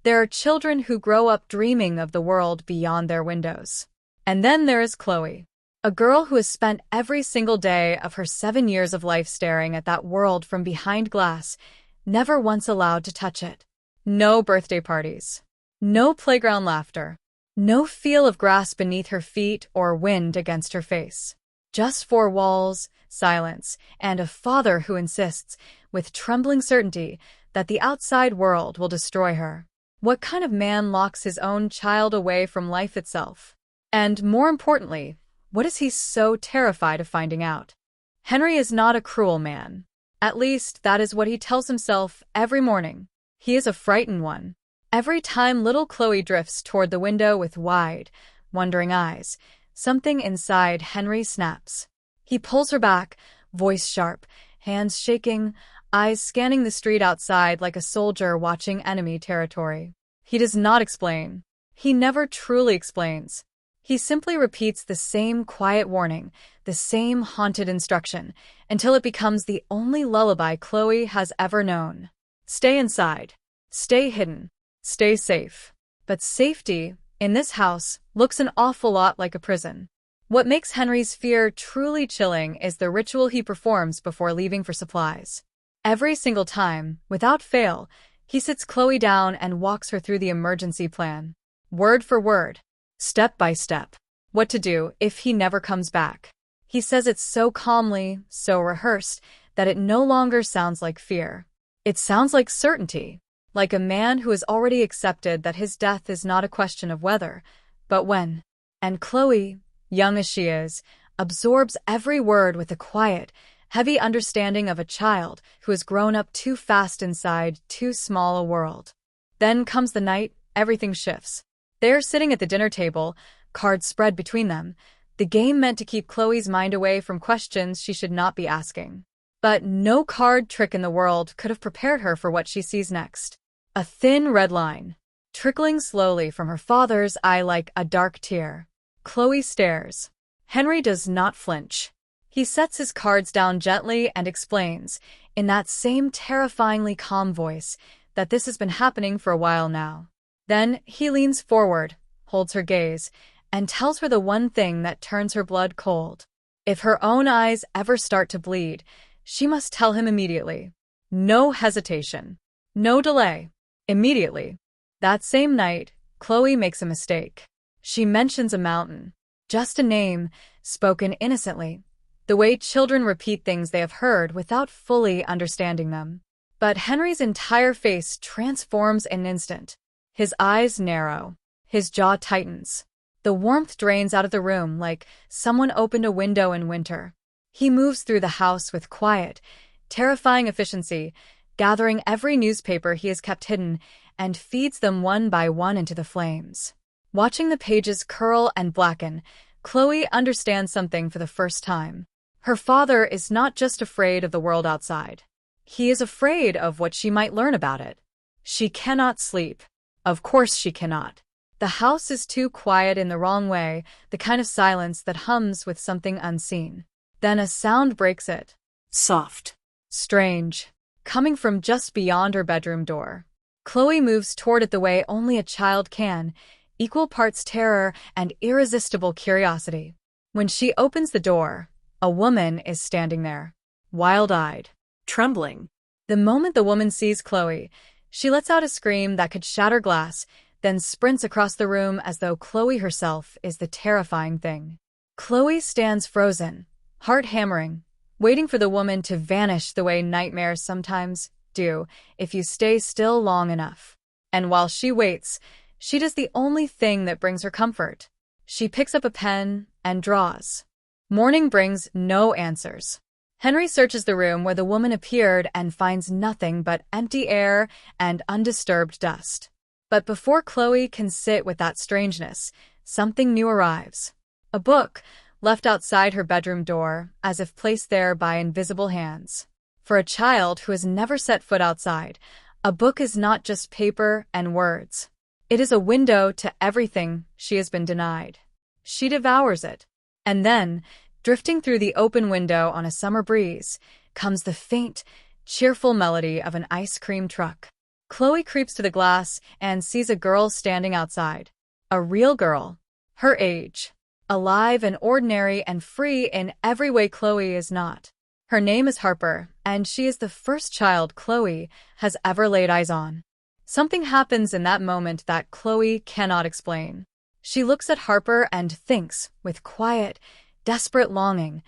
There are children who grow up dreaming of the world beyond their windows. And then there is Chloe, a girl who has spent every single day of her 7 years of life staring at that world from behind glass, never once allowed to touch it. No birthday parties. No playground laughter. No feel of grass beneath her feet or wind against her face. Just four walls, silence, and a father who insists, with trembling certainty, that the outside world will destroy her. What kind of man locks his own child away from life itself? And more importantly, what is he so terrified of finding out? Henry is not a cruel man. At least, that is what he tells himself every morning. He is a frightened one. Every time little Chloe drifts toward the window with wide, wondering eyes, something inside Henry snaps. He pulls her back, voice sharp, hands shaking, eyes scanning the street outside like a soldier watching enemy territory. He does not explain. He never truly explains. He simply repeats the same quiet warning, the same haunted instruction, until it becomes the only lullaby Chloe has ever known. Stay inside. Stay hidden. Stay safe. But safety, in this house, looks an awful lot like a prison. What makes Henry's fear truly chilling is the ritual he performs before leaving for supplies. Every single time, without fail, he sits Chloe down and walks her through the emergency plan. Word for word. Step by step. What to do if he never comes back. He says it so calmly, so rehearsed, that it no longer sounds like fear. It sounds like certainty, like a man who has already accepted that his death is not a question of whether, but when. And Chloe, young as she is, absorbs every word with a quiet, heavy understanding of a child who has grown up too fast inside too small a world. Then comes the night, everything shifts. They're sitting at the dinner table, cards spread between them, the game meant to keep Chloe's mind away from questions she should not be asking. But no card trick in the world could have prepared her for what she sees next. A thin red line, trickling slowly from her father's eye like a dark tear. Chloe stares. Henry does not flinch. He sets his cards down gently and explains, in that same terrifyingly calm voice, that this has been happening for a while now. Then he leans forward, holds her gaze, and tells her the one thing that turns her blood cold. If her own eyes ever start to bleed, she must tell him immediately. No hesitation. No delay. Immediately. That same night, Chloe makes a mistake. She mentions a mountain. Just a name, spoken innocently. The way children repeat things they have heard without fully understanding them. But Henry's entire face transforms in an instant. His eyes narrow. His jaw tightens. The warmth drains out of the room like someone opened a window in winter. He moves through the house with quiet, terrifying efficiency, gathering every newspaper he has kept hidden and feeds them one by one into the flames. Watching the pages curl and blacken, Chloe understands something for the first time. Her father is not just afraid of the world outside. He is afraid of what she might learn about it. She cannot sleep. Of course she cannot. The house is too quiet in the wrong way, the kind of silence that hums with something unseen. Then a sound breaks it. Soft. Strange. Coming from just beyond her bedroom door. Chloe moves toward it the way only a child can, equal parts terror and irresistible curiosity. When she opens the door, a woman is standing there, wild-eyed, trembling. The moment the woman sees Chloe, she lets out a scream that could shatter glass, then sprints across the room as though Chloe herself is the terrifying thing. Chloe stands frozen, heart hammering, waiting for the woman to vanish the way nightmares sometimes do if you stay still long enough. And while she waits, she does the only thing that brings her comfort. She picks up a pen and draws. Morning brings no answers. Henry searches the room where the woman appeared and finds nothing but empty air and undisturbed dust. But before Chloe can sit with that strangeness, something new arrives. A book, left outside her bedroom door, as if placed there by invisible hands. For a child who has never set foot outside, a book is not just paper and words. It is a window to everything she has been denied. She devours it. And then, drifting through the open window on a summer breeze, comes the faint, cheerful melody of an ice cream truck. Chloe creeps to the glass and sees a girl standing outside. A real girl. Her age. Alive and ordinary and free in every way Chloe is not. Her name is Harper, and she is the first child Chloe has ever laid eyes on. Something happens in that moment that Chloe cannot explain. She looks at Harper and thinks, with quiet, desperate longing,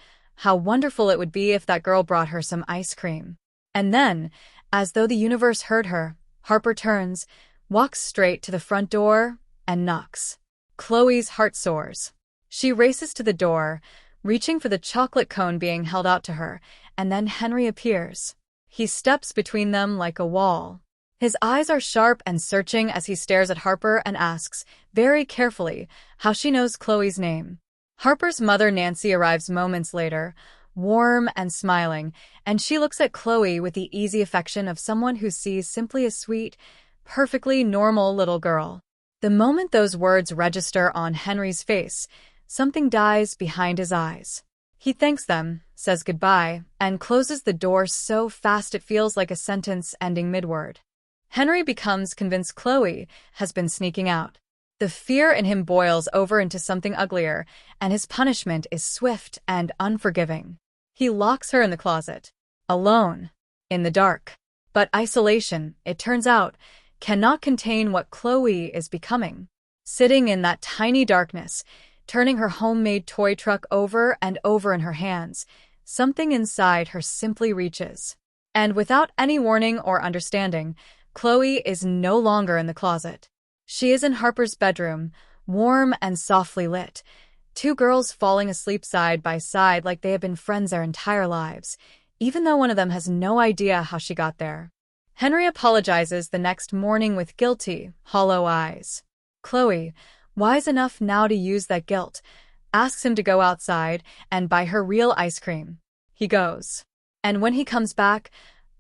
how wonderful it would be if that girl brought her some ice cream. And then, as though the universe heard her, Harper turns, walks straight to the front door, and knocks. Chloe's heart soars. She races to the door, reaching for the chocolate cone being held out to her, and then Henry appears. He steps between them like a wall. His eyes are sharp and searching as he stares at Harper and asks, very carefully, how she knows Chloe's name. Harper's mother Nancy arrives moments later, warm and smiling, and she looks at Chloe with the easy affection of someone who sees simply a sweet, perfectly normal little girl. The moment those words register on Henry's face, something dies behind his eyes. He thanks them, says goodbye, and closes the door so fast it feels like a sentence ending mid-word. Henry becomes convinced Chloe has been sneaking out. The fear in him boils over into something uglier, and his punishment is swift and unforgiving. He locks her in the closet. Alone. In the dark. But isolation, it turns out, cannot contain what Chloe is becoming. Sitting in that tiny darkness, turning her homemade toy truck over and over in her hands, something inside her simply reaches. And without any warning or understanding, Chloe is no longer in the closet. She is in Harper's bedroom, warm and softly lit. Two girls falling asleep side by side like they have been friends their entire lives, even though one of them has no idea how she got there. Henry apologizes the next morning with guilty, hollow eyes. Chloe, wise enough now to use that guilt, asks him to go outside and buy her real ice cream. He goes. And when he comes back,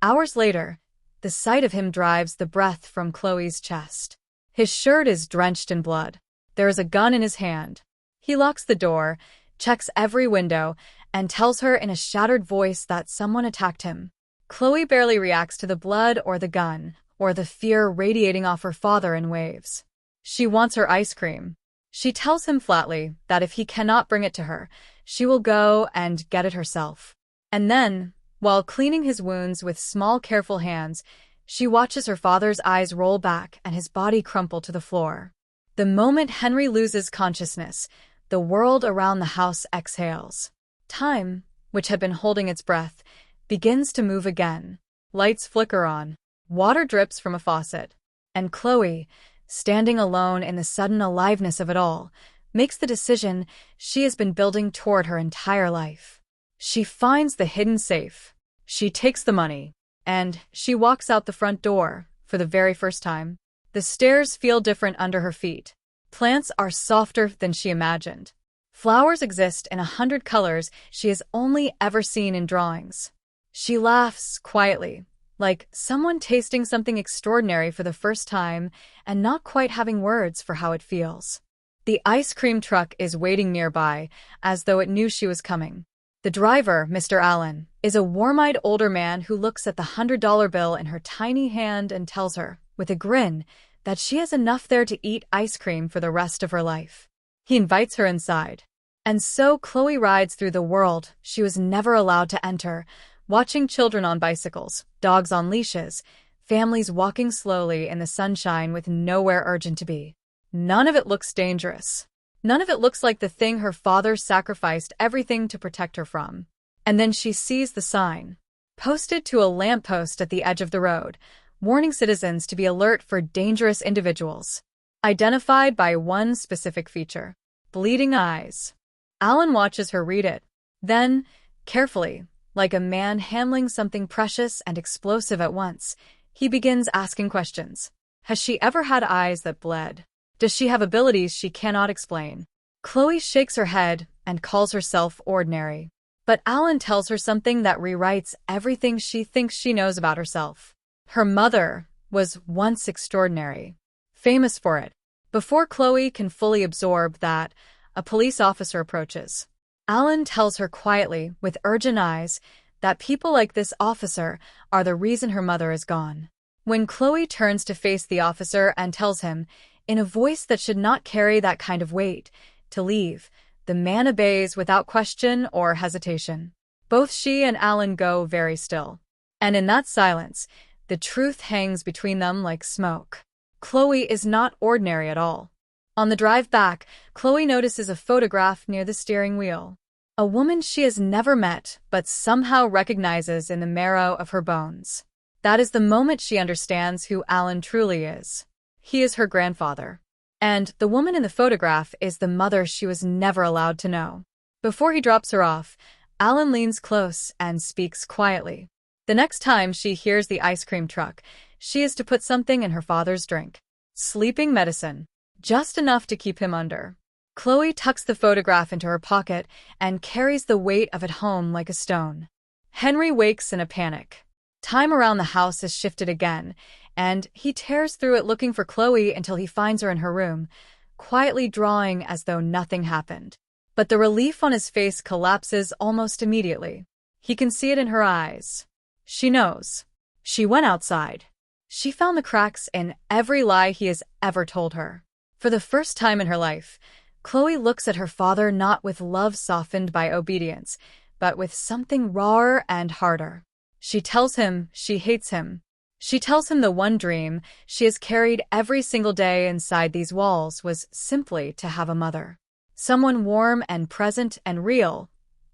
hours later, the sight of him drives the breath from Chloe's chest. His shirt is drenched in blood. There is a gun in his hand. He locks the door, checks every window, and tells her in a shattered voice that someone attacked him. Chloe barely reacts to the blood or the gun, or the fear radiating off her father in waves. She wants her ice cream. She tells him flatly that if he cannot bring it to her, she will go and get it herself. And then, while cleaning his wounds with small, careful hands, she watches her father's eyes roll back and his body crumple to the floor. The moment Henry loses consciousness, the world around the house exhales. Time, which had been holding its breath, begins to move again. Lights flicker on. Water drips from a faucet. And Chloe, standing alone in the sudden aliveness of it all, makes the decision she has been building toward her entire life. She finds the hidden safe. She takes the money. And she walks out the front door, for the very first time. The stairs feel different under her feet. Plants are softer than she imagined. Flowers exist in 100 colors she has only ever seen in drawings. She laughs quietly, like someone tasting something extraordinary for the first time and not quite having words for how it feels. The ice cream truck is waiting nearby, as though it knew she was coming. The driver, Mr. Allen, is a warm-eyed older man who looks at the $100 bill in her tiny hand and tells her, with a grin, that she has enough there to eat ice cream for the rest of her life. He invites her inside. And so Chloe rides through the world she was never allowed to enter, watching children on bicycles, dogs on leashes, families walking slowly in the sunshine with nowhere urgent to be. None of it looks dangerous. None of it looks like the thing her father sacrificed everything to protect her from. And then she sees the sign, posted to a lamppost at the edge of the road, warning citizens to be alert for dangerous individuals, identified by one specific feature: bleeding eyes. Alan watches her read it. Then, carefully, like a man handling something precious and explosive at once, he begins asking questions. Has she ever had eyes that bled? Does she have abilities she cannot explain? Chloe shakes her head and calls herself ordinary. But Alan tells her something that rewrites everything she thinks she knows about herself. Her mother was once extraordinary, famous for it. Before Chloe can fully absorb that, a police officer approaches. Alan tells her quietly, with urgent eyes, that people like this officer are the reason her mother is gone. When Chloe turns to face the officer and tells him, in a voice that should not carry that kind of weight, to leave, the man obeys without question or hesitation. Both she and Alan go very still. And in that silence, the truth hangs between them like smoke. Chloe is not ordinary at all. On the drive back, Chloe notices a photograph near the steering wheel. A woman she has never met, but somehow recognizes in the marrow of her bones. That is the moment she understands who Alan truly is. He is her grandfather. And the woman in the photograph is the mother she was never allowed to know. Before he drops her off, Alan leans close and speaks quietly. The next time she hears the ice cream truck, she is to put something in her father's drink. Sleeping medicine. Just enough to keep him under. Chloe tucks the photograph into her pocket and carries the weight of it home like a stone. Henry wakes in a panic. Time around the house has shifted again, and he tears through it looking for Chloe until he finds her in her room, quietly drawing as though nothing happened. But the relief on his face collapses almost immediately. He can see it in her eyes. She knows. She went outside. She found the cracks in every lie he has ever told her. For the first time in her life, Chloe looks at her father not with love softened by obedience, but with something rawer and harder. She tells him she hates him. She tells him the one dream she has carried every single day inside these walls was simply to have a mother. Someone warm and present and real,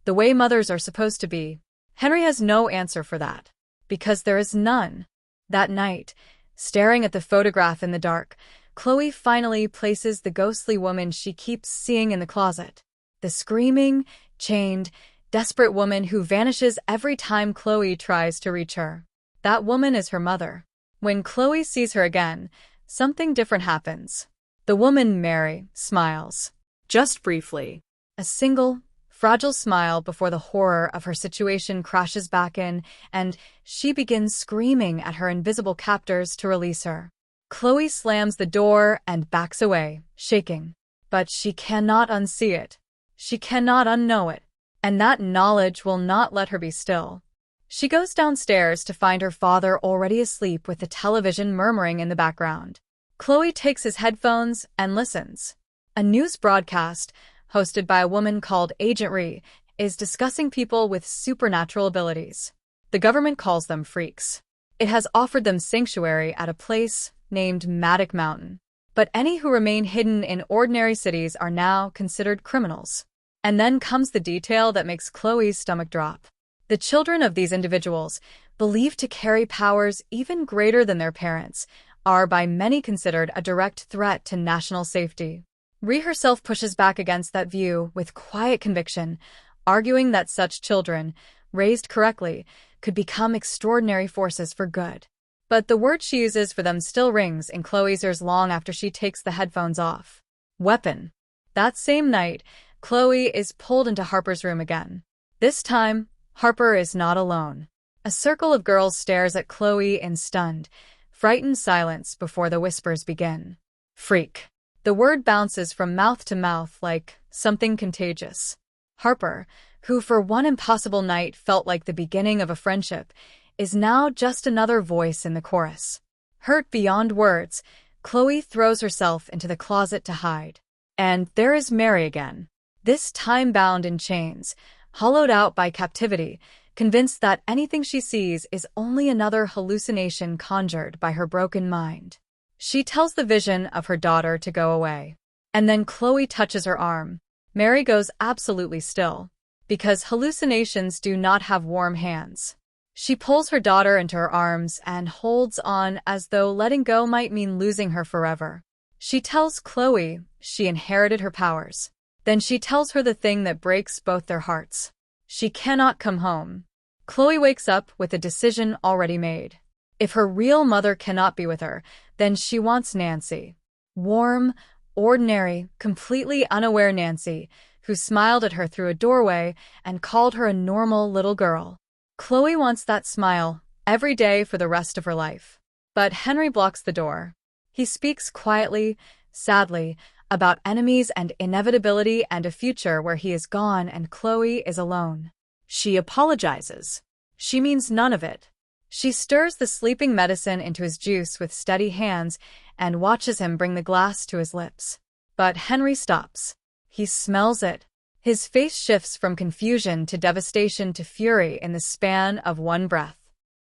the way mothers are supposed to be. Henry has no answer for that, because there is none. That night, staring at the photograph in the dark, Chloe finally places the ghostly woman she keeps seeing in the closet. The screaming, chained, desperate woman who vanishes every time Chloe tries to reach her. That woman is her mother. When Chloe sees her again, something different happens. The woman, Mary, smiles. Just briefly. A single, fragile smile before the horror of her situation crashes back in, and she begins screaming at her invisible captors to release her. Chloe slams the door and backs away, shaking. But she cannot unsee it. She cannot unknow it. And that knowledge will not let her be still. She goes downstairs to find her father already asleep with the television murmuring in the background. Chloe takes his headphones and listens. A news broadcast, hosted by a woman called Agent Ree, is discussing people with supernatural abilities. The government calls them freaks. It has offered them sanctuary at a place named Maddock Mountain. But any who remain hidden in ordinary cities are now considered criminals. And then comes the detail that makes Chloe's stomach drop. The children of these individuals, believed to carry powers even greater than their parents, are by many considered a direct threat to national safety. Ree herself pushes back against that view with quiet conviction, arguing that such children, raised correctly, could become extraordinary forces for good. But the word she uses for them still rings in Chloe's ears long after she takes the headphones off. Weapon. That same night, Chloe is pulled into Harper's room again. This time, Harper is not alone. A circle of girls stares at Chloe in stunned, frightened silence before the whispers begin. Freak. The word bounces from mouth to mouth like something contagious. Harper, who for one impossible night felt like the beginning of a friendship, is now just another voice in the chorus. Hurt beyond words, Chloe throws herself into the closet to hide. And there is Mary again. This time bound in chains, hollowed out by captivity, convinced that anything she sees is only another hallucination conjured by her broken mind. She tells the vision of her daughter to go away. And then Chloe touches her arm. Mary goes absolutely still, because hallucinations do not have warm hands. She pulls her daughter into her arms and holds on as though letting go might mean losing her forever. She tells Chloe she inherited her powers. Then she tells her the thing that breaks both their hearts. She cannot come home. Chloe wakes up with a decision already made. If her real mother cannot be with her, then she wants Nancy. Warm, ordinary, completely unaware Nancy, who smiled at her through a doorway and called her a normal little girl. Chloe wants that smile every day for the rest of her life. But Henry blocks the door. He speaks quietly, sadly, about enemies and inevitability and a future where he is gone and Chloe is alone. She apologizes. She means none of it. She stirs the sleeping medicine into his juice with steady hands and watches him bring the glass to his lips. But Henry stops. He smells it. His face shifts from confusion to devastation to fury in the span of one breath.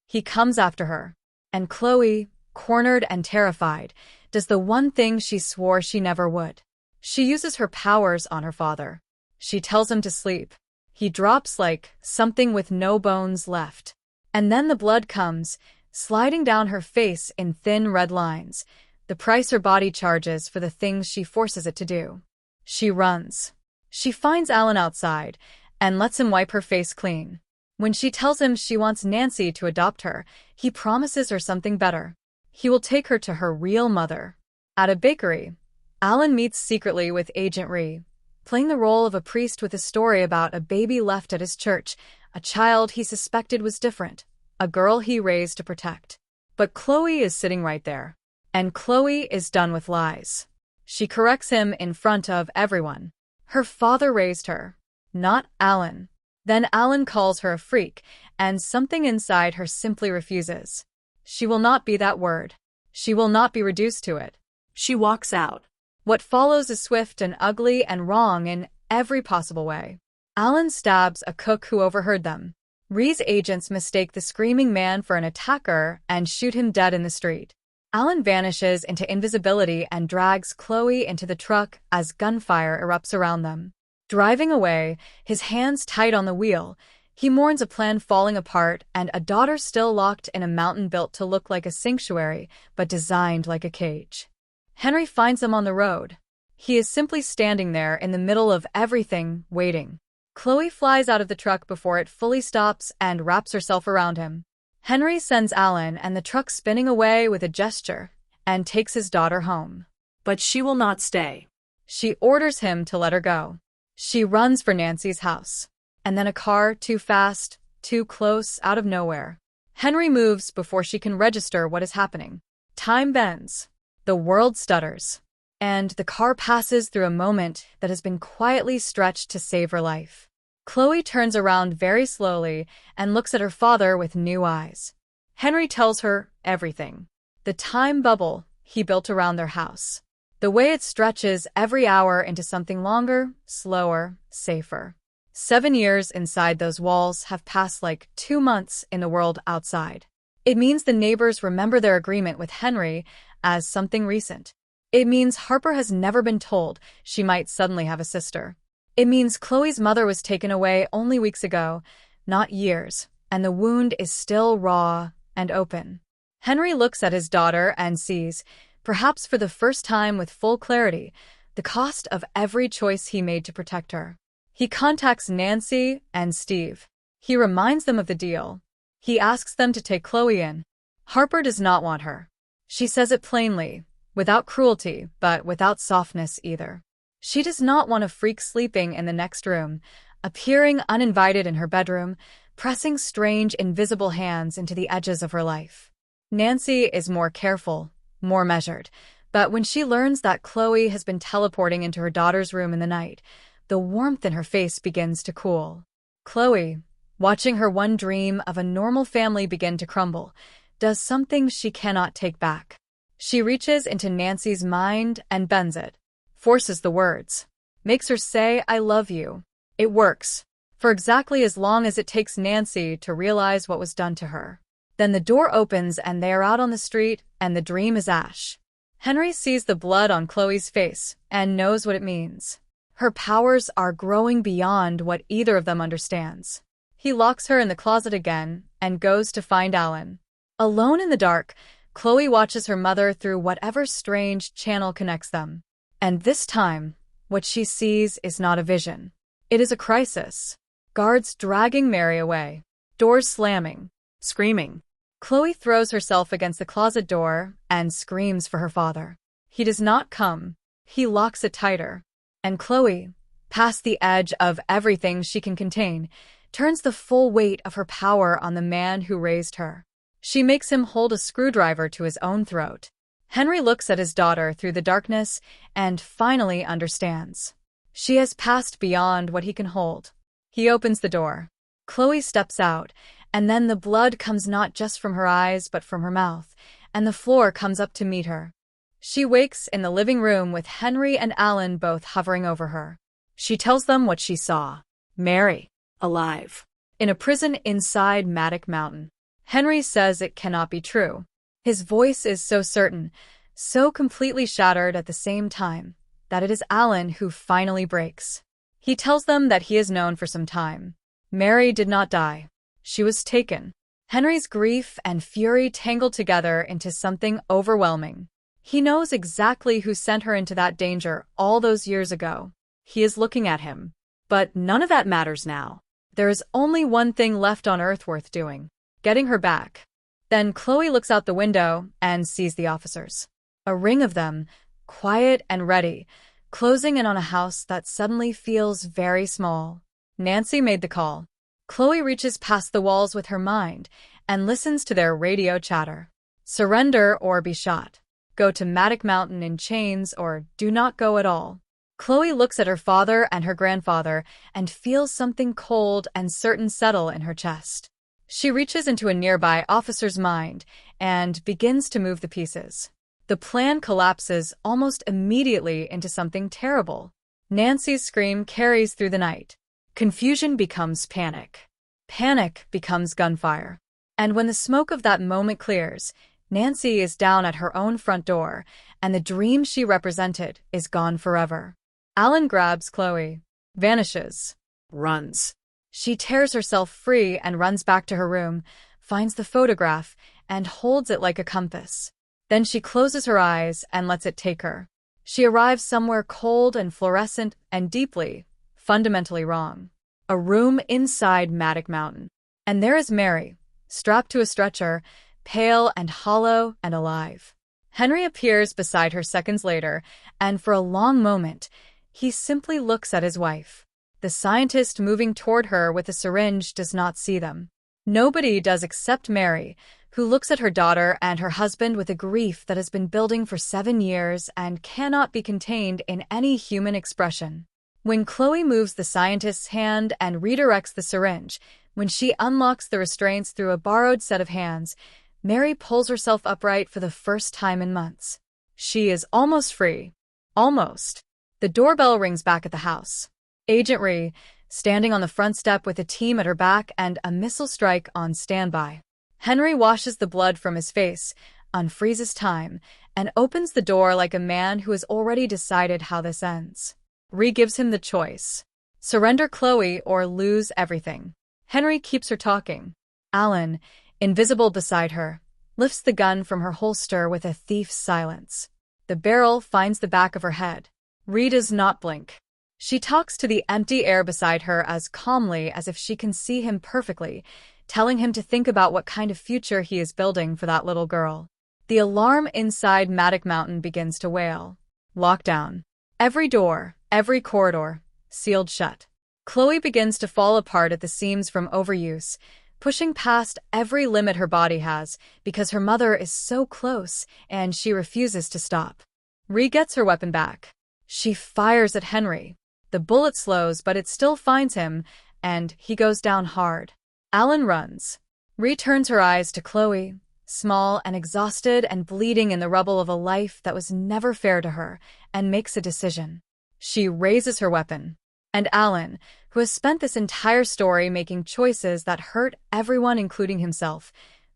He comes after her. And Chloe, cornered and terrified, does the one thing she swore she never would. She uses her powers on her father. She tells him to sleep. He drops like something with no bones left. And then the blood comes, sliding down her face in thin red lines, the price her body charges for the things she forces it to do. She runs. She finds Alan outside and lets him wipe her face clean. When she tells him she wants Nancy to adopt her, he promises her something better. He will take her to her real mother. At a bakery, Alan meets secretly with Agent Ree, playing the role of a priest with a story about a baby left at his church, a child he suspected was different, a girl he raised to protect. But Chloe is sitting right there. And Chloe is done with lies. She corrects him in front of everyone. Her father raised her, not Alan. Then Alan calls her a freak, and something inside her simply refuses. She will not be that word. She will not be reduced to it. She walks out. What follows is swift and ugly and wrong in every possible way. Alan stabs a cook who overheard them. Ree's agents mistake the screaming man for an attacker and shoot him dead in the street. Alan vanishes into invisibility and drags Chloe into the truck as gunfire erupts around them. Driving away, his hands tight on the wheel, he mourns a plan falling apart and a daughter still locked in a mountain built to look like a sanctuary, but designed like a cage. Henry finds them on the road. He is simply standing there in the middle of everything, waiting. Chloe flies out of the truck before it fully stops and wraps herself around him. Henry sends Alan and the truck spinning away with a gesture and takes his daughter home. But she will not stay. She orders him to let her go. She runs for Nancy's house. And then a car, too fast, too close, out of nowhere. Henry moves before she can register what is happening. Time bends. The world stutters. And the car passes through a moment that has been quietly stretched to save her life. Chloe turns around very slowly and looks at her father with new eyes. Henry tells her everything. The time bubble he built around their house. The way it stretches every hour into something longer, slower, safer. 7 years inside those walls have passed like 2 months in the world outside. It means the neighbors remember their agreement with Henry as something recent. It means Harper has never been told she might suddenly have a sister. It means Chloe's mother was taken away only weeks ago, not years, and the wound is still raw and open. Henry looks at his daughter and sees, perhaps for the first time with full clarity, the cost of every choice he made to protect her. He contacts Nancy and Steve. He reminds them of the deal. He asks them to take Chloe in. Harper does not want her. She says it plainly, without cruelty, but without softness either. She does not want a freak sleeping in the next room, appearing uninvited in her bedroom, pressing strange, invisible hands into the edges of her life. Nancy is more careful, more measured, but when she learns that Chloe has been teleporting into her daughter's room in the night, the warmth in her face begins to cool. Chloe, watching her one dream of a normal family begin to crumble, does something she cannot take back. She reaches into Nancy's mind and bends it. Forces the words. Makes her say, "I love you." It works. For exactly as long as it takes Nancy to realize what was done to her. Then the door opens and they are out on the street, and the dream is ash. Henry sees the blood on Chloe's face and knows what it means. Her powers are growing beyond what either of them understands. He locks her in the closet again and goes to find Alan. Alone in the dark, Chloe watches her mother through whatever strange channel connects them. And this time, what she sees is not a vision. It is a crisis. Guards dragging Mary away. Doors slamming. Screaming. Chloe throws herself against the closet door and screams for her father. He does not come. He locks it tighter. And Chloe, past the edge of everything she can contain, turns the full weight of her power on the man who raised her. She makes him hold a screwdriver to his own throat. Henry looks at his daughter through the darkness and finally understands. She has passed beyond what he can hold. He opens the door. Chloe steps out, And then the blood comes not just from her eyes but from her mouth, and the floor comes up to meet her. She wakes in the living room with Henry and Alan both hovering over her. She tells them what she saw. Mary, alive, in a prison inside Matic Mountain. Henry says it cannot be true. His voice is so certain, so completely shattered at the same time, that it is Alan who finally breaks. He tells them that he has known for some time. Mary did not die. She was taken. Henry's grief and fury tangled together into something overwhelming. He knows exactly who sent her into that danger all those years ago. He is looking at him. But none of that matters now. There is only one thing left on Earth worth doing: getting her back. Then Chloe looks out the window and sees the officers. A ring of them, quiet and ready, closing in on a house that suddenly feels very small. Nancy made the call. Chloe reaches past the walls with her mind and listens to their radio chatter. Surrender or be shot. Go to Matic Mountain in chains or do not go at all. Chloe looks at her father and her grandfather and feels something cold and certain settle in her chest. She reaches into a nearby officer's mind and begins to move the pieces. The plan collapses almost immediately into something terrible. Nancy's scream carries through the night. Confusion becomes panic. Panic becomes gunfire. And when the smoke of that moment clears, Nancy is down at her own front door, and the dream she represented is gone forever. Alan grabs Chloe, vanishes, runs. She tears herself free and runs back to her room, finds the photograph, and holds it like a compass. Then she closes her eyes and lets it take her. She arrives somewhere cold and fluorescent and deeply, fundamentally wrong. A room inside Matic Mountain. And there is Mary, strapped to a stretcher, pale and hollow and alive. Henry appears beside her seconds later, and for a long moment, he simply looks at his wife. The scientist moving toward her with a syringe does not see them. Nobody does except Mary, who looks at her daughter and her husband with a grief that has been building for 7 years and cannot be contained in any human expression. When Chloe moves the scientist's hand and redirects the syringe, when she unlocks the restraints through a borrowed set of hands, Mary pulls herself upright for the first time in months. She is almost free. Almost. The doorbell rings back at the house. Agent Rhee, standing on the front step with a team at her back and a missile strike on standby. Henry washes the blood from his face, unfreezes time, and opens the door like a man who has already decided how this ends. Rhee gives him the choice. Surrender Chloe or lose everything. Henry keeps her talking. Alan, invisible beside her, lifts the gun from her holster with a thief's silence. The barrel finds the back of her head. Rhee does not blink. She talks to the empty air beside her as calmly as if she can see him perfectly, telling him to think about what kind of future he is building for that little girl. The alarm inside Matic Mountain begins to wail. Lockdown. Every door, every corridor, sealed shut. Chloe begins to fall apart at the seams from overuse, pushing past every limit her body has because her mother is so close and she refuses to stop. Rhee gets her weapon back. She fires at Henry. The bullet slows, but it still finds him, and he goes down hard. Alan runs. Rhee turns her eyes to Chloe, small and exhausted and bleeding in the rubble of a life that was never fair to her, and makes a decision. She raises her weapon. And Alan, who has spent this entire story making choices that hurt everyone including himself,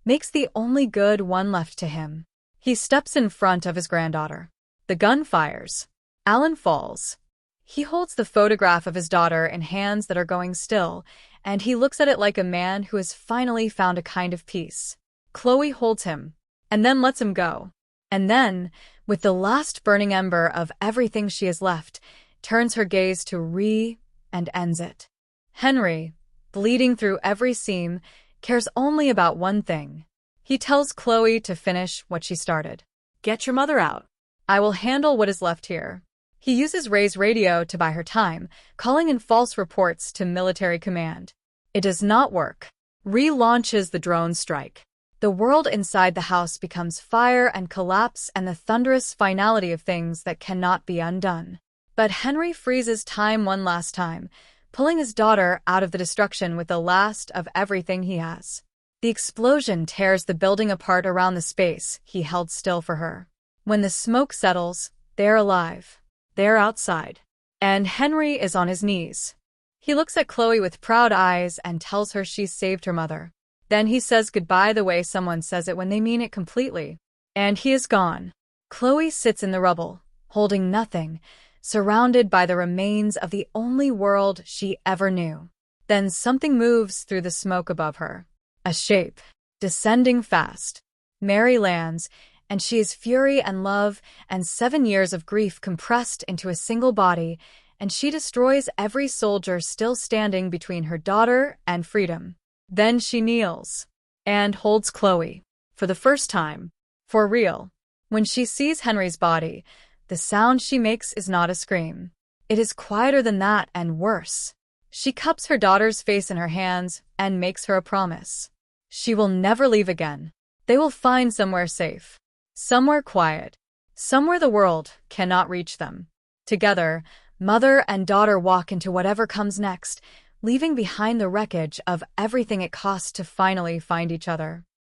makes the only good one left to him. He steps in front of his granddaughter. The gun fires. Alan falls. He holds the photograph of his daughter in hands that are going still, and he looks at it like a man who has finally found a kind of peace. Chloe holds him, and then lets him go. And then, with the last burning ember of everything she has left, turns her gaze to Rhee and ends it. Henry, bleeding through every seam, cares only about one thing. He tells Chloe to finish what she started. Get your mother out. I will handle what is left here. He uses Rhee's radio to buy her time, calling in false reports to military command. It does not work. Rhee launches the drone strike. The world inside the house becomes fire and collapse and the thunderous finality of things that cannot be undone. But Henry freezes time one last time, pulling his daughter out of the destruction with the last of everything he has. The explosion tears the building apart around the space he held still for her. When the smoke settles, they're alive. They're outside. And Henry is on his knees. He looks at Chloe with proud eyes and tells her she's saved her mother. Then he says goodbye the way someone says it when they mean it completely. And he is gone. Chloe sits in the rubble, holding nothing, surrounded by the remains of the only world she ever knew. Then something moves through the smoke above her. A shape, descending fast. Mary lands, and she is fury and love and 7 years of grief compressed into a single body, and she destroys every soldier still standing between her daughter and freedom. Then she kneels and holds Chloe. For the first time. For real. When she sees Henry's body, the sound she makes is not a scream. It is quieter than that and worse. She cups her daughter's face in her hands and makes her a promise. She will never leave again. They will find somewhere safe. Somewhere quiet. Somewhere the world cannot reach them. Together, mother and daughter walk into whatever comes next, leaving behind the wreckage of everything it cost to finally find each other.